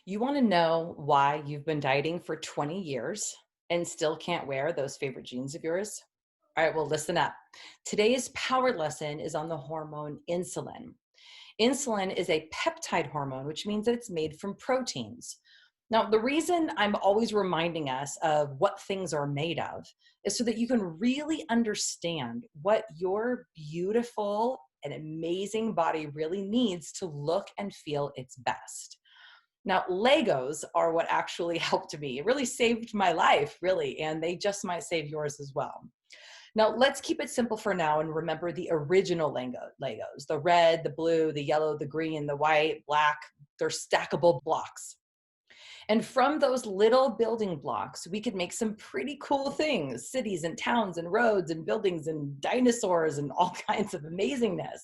You want to know why you've been dieting for 20 years and still can't wear those favorite jeans of yours? All right, well, listen up. Today's power lesson is on the hormone insulin. Insulin is a peptide hormone, which means that it's made from proteins. Now, the reason I'm always reminding us of what things are made of is so that you can really understand what your beautiful and amazing body really needs to look and feel its best. Now, Legos are what actually helped me. It really saved my life, really, and they just might save yours as well. Now, let's keep it simple for now and remember the original Legos, the red, the blue, the yellow, the green, the white, black. They're stackable blocks. And from those little building blocks, we could make some pretty cool things, cities and towns and roads and buildings and dinosaurs and all kinds of amazingness.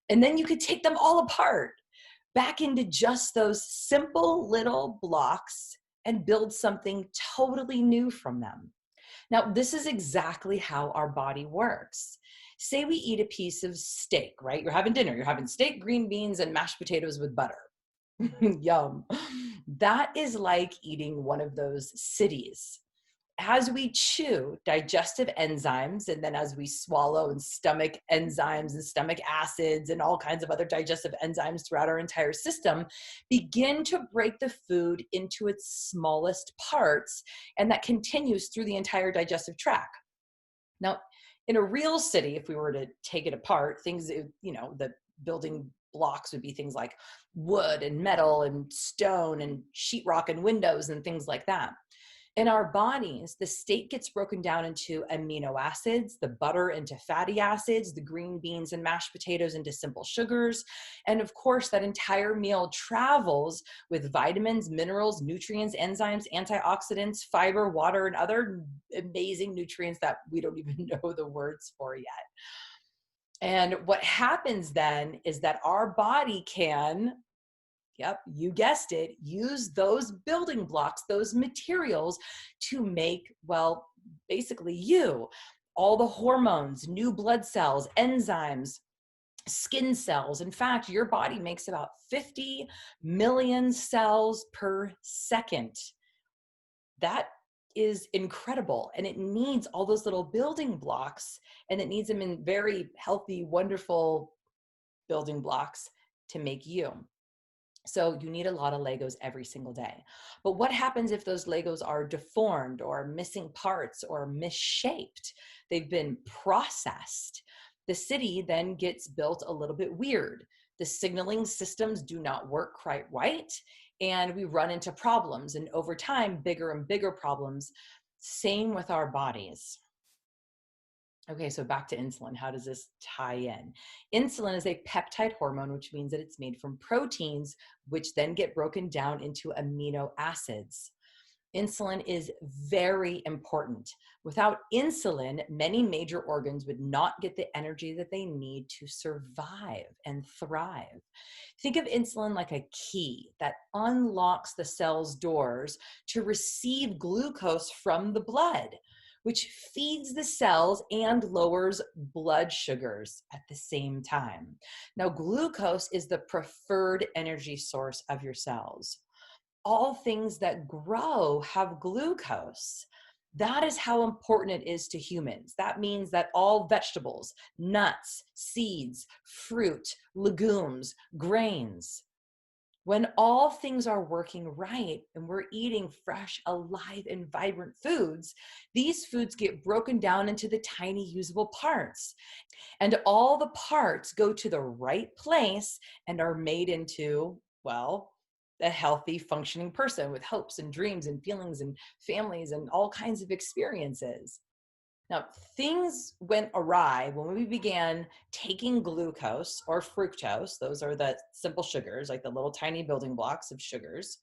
And then you could take them all apart back into just those simple little blocks and build something totally new from them. Now, this is exactly how our body works. Say we eat a piece of steak, right? You're having dinner, you're having steak, green beans, and mashed potatoes with butter. Yum. That is like eating one of those cities. As we chew, digestive enzymes, and then as we swallow and stomach enzymes and stomach acids and all kinds of other digestive enzymes throughout our entire system, begin to break the food into its smallest parts, and that continues through the entire digestive tract. Now, in a real city, if we were to take it apart, things, the building blocks would be things like wood and metal and stone and sheetrock and windows and things like that. In our bodies, the steak gets broken down into amino acids, the butter into fatty acids, the green beans and mashed potatoes into simple sugars. And of course, that entire meal travels with vitamins, minerals, nutrients, enzymes, antioxidants, fiber, water, and other amazing nutrients that we don't even know the words for yet. And what happens then is that our body can, yep, you guessed it, use those building blocks, those materials to make, well, basically you, all the hormones, new blood cells, enzymes, skin cells. In fact, your body makes about 50 million cells per second. That is incredible. And it needs all those little building blocks, and it needs them in very healthy, wonderful building blocks to make you. So you need a lot of Legos every single day. But what happens if those Legos are deformed or missing parts or misshaped? They've been processed. The city then gets built a little bit weird. The signaling systems do not work quite right, and we run into problems. And over time, bigger and bigger problems. Same with our bodies. Okay, so back to insulin. How does this tie in? Insulin is a peptide hormone, which means that it's made from proteins, which then get broken down into amino acids. Insulin is very important. Without insulin, many major organs would not get the energy that they need to survive and thrive. Think of insulin like a key that unlocks the cell's doors to receive glucose from the blood, which feeds the cells and lowers blood sugars at the same time. Now, glucose is the preferred energy source of your cells. All things that grow have glucose. That is how important it is to humans. That means that all vegetables, nuts, seeds, fruit, legumes, grains, when all things are working right and we're eating fresh, alive, and vibrant foods, these foods get broken down into the tiny usable parts. And all the parts go to the right place and are made into, well, a healthy, functioning person with hopes and dreams and feelings and families and all kinds of experiences. Now, things went awry when we began taking glucose or fructose, those are the simple sugars, like the little tiny building blocks of sugars,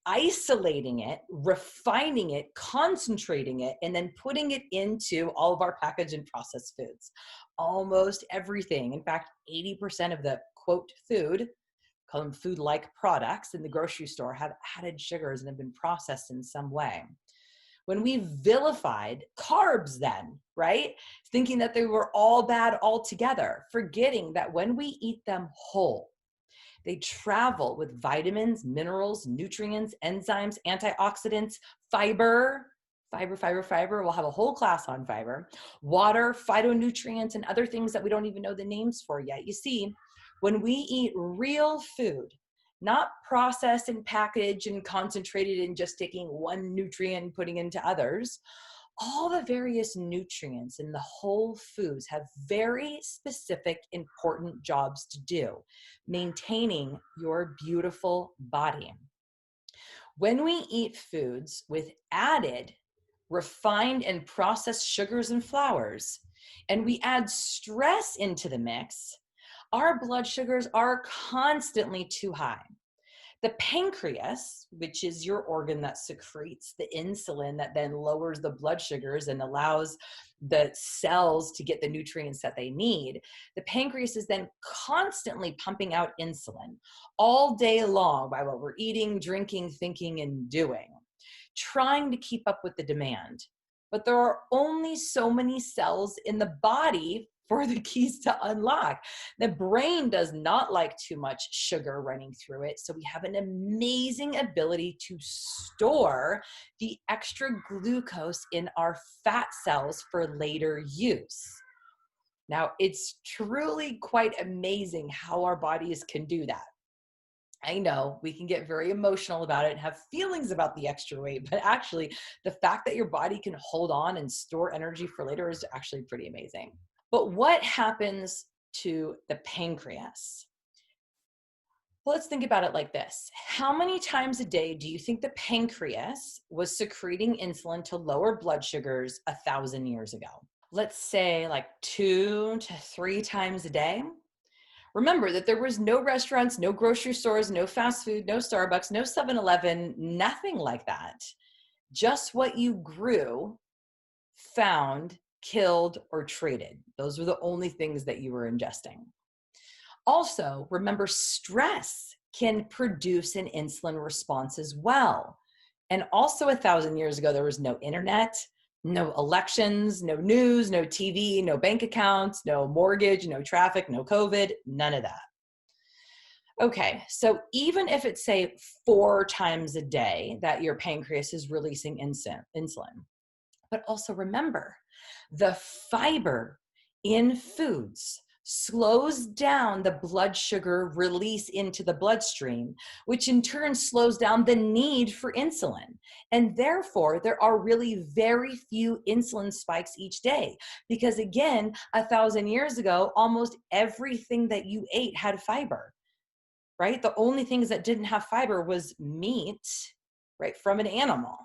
isolating it, refining it, concentrating it, and then putting it into all of our packaged and processed foods. Almost everything, in fact, 80% of the quote food, call them food-like products in the grocery store, have added sugars and have been processed in some way. When we vilified carbs then, right? Thinking that they were all bad altogether, forgetting that when we eat them whole, They travel with vitamins, minerals, nutrients, enzymes, antioxidants, fiber, fiber. We'll have a whole class on fiber, water, phytonutrients, and other things that we don't even know the names for yet. You see, when we eat real food, not processed and packaged and concentrated in just taking one nutrient and putting into others, all the various nutrients in the whole foods have very specific, important jobs to do, maintaining your beautiful body. When we eat foods with added, refined, and processed sugars and flours, and we add stress into the mix, our blood sugars are constantly too high. The pancreas, which is your organ that secretes the insulin that then lowers the blood sugars and allows the cells to get the nutrients that they need, the pancreas is then constantly pumping out insulin all day long by what we're eating, drinking, thinking, and doing, trying to keep up with the demand. But there are only so many cells in the body for the keys to unlock. The brain does not like too much sugar running through it. So we have an amazing ability to store the extra glucose in our fat cells for later use. Now, it's truly quite amazing how our bodies can do that. I know we can get very emotional about it and have feelings about the extra weight, but actually the fact that your body can hold on and store energy for later is actually pretty amazing. But what happens to the pancreas? Well, let's think about it like this. How many times a day do you think the pancreas was secreting insulin to lower blood sugars 1,000 years ago? Let's say like 2 to 3 times a day. Remember that there was no restaurants, no grocery stores, no fast food, no Starbucks, no 7-Eleven, nothing like that. Just what you grew, found, killed, or traded. Those were the only things that you were ingesting. Also, remember, stress can produce an insulin response as well. And also 1,000 years ago, there was no internet, no elections, no news, no TV, no bank accounts, no mortgage, no traffic, no COVID, none of that. Okay, so even if it's say 4 times a day that your pancreas is releasing insulin, but also remember, the fiber in foods slows down the blood sugar release into the bloodstream, which in turn slows down the need for insulin. And therefore, there are really very few insulin spikes each day. Because again, 1,000 years ago, almost everything that you ate had fiber, right? The only things that didn't have fiber was meat, right, from an animal.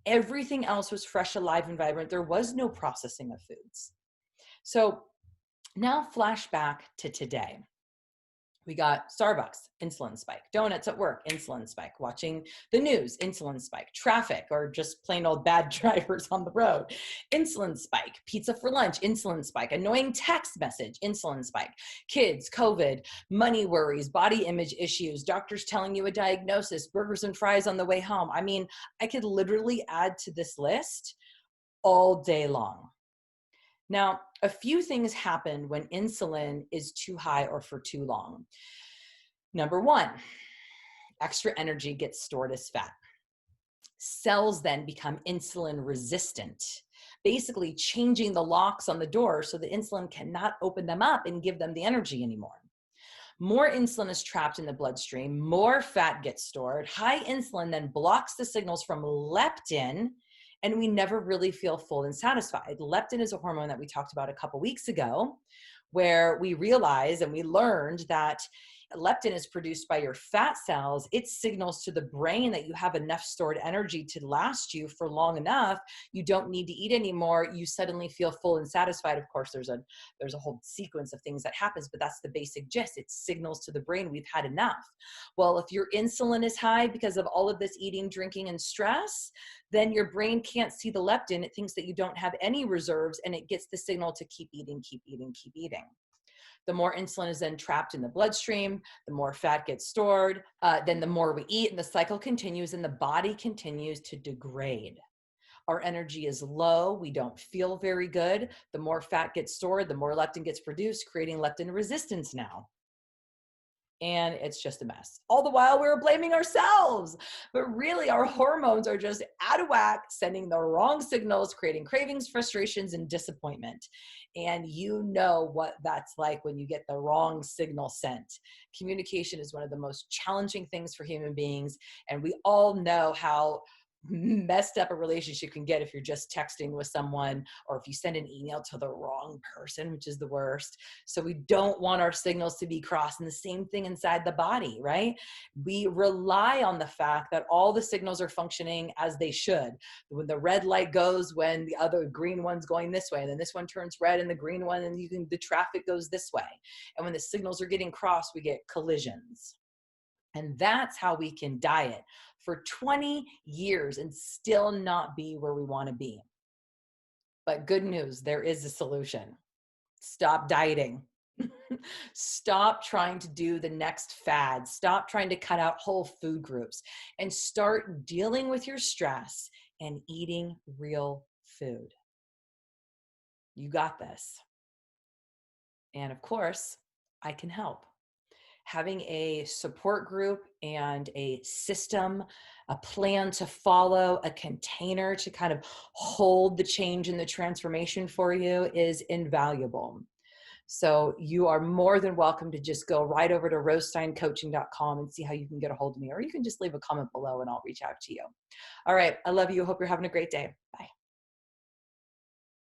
Everything else was fresh, alive, and vibrant. There was no processing of foods. So now flashback to today. We got Starbucks, insulin spike. Donuts at work, insulin spike. Watching the news, insulin spike. Traffic, or just plain old bad drivers on the road, insulin spike. Pizza for lunch, insulin spike. Annoying text message, insulin spike. Kids, COVID, money worries, body image issues, doctors telling you a diagnosis, burgers and fries on the way home. I mean, I could literally add to this list all day long. Now, a few things happen when insulin is too high or for too long. Number one, extra energy gets stored as fat. Cells then become insulin resistant, basically changing the locks on the door so the insulin cannot open them up and give them the energy anymore. More insulin is trapped in the bloodstream, more fat gets stored. High insulin then blocks the signals from leptin, and we never really feel full and satisfied. Leptin is a hormone that we talked about a couple weeks ago, where we realized and we learned that leptin is produced by your fat cells. It signals to the brain that you have enough stored energy to last you for long enough. You don't need to eat anymore. You suddenly feel full and satisfied. Of course, there's a whole sequence of things that happens, but that's the basic gist. It signals to the brain we've had enough. Well, if your insulin is high because of all of this eating, drinking, and stress, then your brain can't see the leptin. It thinks that you don't have any reserves, and it gets the signal to keep eating, keep eating, keep eating. The more insulin is then trapped in the bloodstream, the more fat gets stored, then the more we eat, and the cycle continues, and the body continues to degrade. Our energy is low. We don't feel very good. The more fat gets stored, the more leptin gets produced, creating leptin resistance now. and it's just a mess. All the while we're blaming ourselves, but really our hormones are just out of whack, sending the wrong signals, creating cravings, frustrations, and disappointment. And you know what that's like when you get the wrong signal sent. Communication is one of the most challenging things for human beings, and we all know how messed up a relationship can get if you're just texting with someone, or if you send an email to the wrong person, which is the worst. So we don't want our signals to be crossed. And the same thing inside the body, right? We rely on the fact that all the signals are functioning as they should. When the red light goes, when the other green one's going this way, and then this one turns red and the green one, and the traffic goes this way. And when the signals are getting crossed, we get collisions. And that's how we can diet for 20 years and still not be where we want to be. But good news, there is a solution. Stop dieting. Stop trying to do the next fad. Stop trying to cut out whole food groups and start dealing with your stress and eating real food. You got this. And of course, I can help. Having a support group and a system, a plan to follow, a container to kind of hold the change and the transformation for you is invaluable. So you are more than welcome to just go right over to rosesteincoaching.com and see how you can get a hold of me, or you can just leave a comment below and I'll reach out to you. All right. I love you. Hope you're having a great day. Bye.